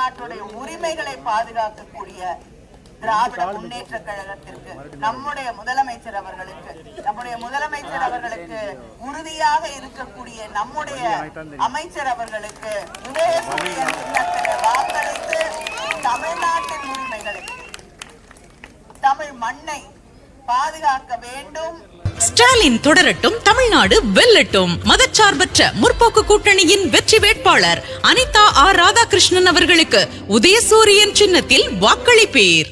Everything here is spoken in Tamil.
தமிழ்நாட்டுடைய உரிமைகளை பாதுகாக்கக்கூடிய திராவிட முன்னேற்ற கழகத்திற்கு, நம்முடைய முதலமைச்சர் அவர்களுக்கு உறுதியாக இருக்கக்கூடிய நம்முடைய அமைச்சர் அவர்களுக்கு உதயசூரியன் சின்னத்திலே வாக்களித்து தமிழ்நாட்டின் உரிமைகளை, தமிழ் மண்ணை பாதுகாக்க வேண்டும். ஸ்டாலின் தொடரட்டும், தமிழ்நாடு வெல்லட்டும். மதச்சார்பற்ற முற்போக்கு கூட்டணியின் வெற்றி வேட்பாளர் அனிதா ஆர் ராதாகிருஷ்ணன் அவர்களுக்கு உதயசூரியன் சின்னத்தில் வாக்களிப்பீர்.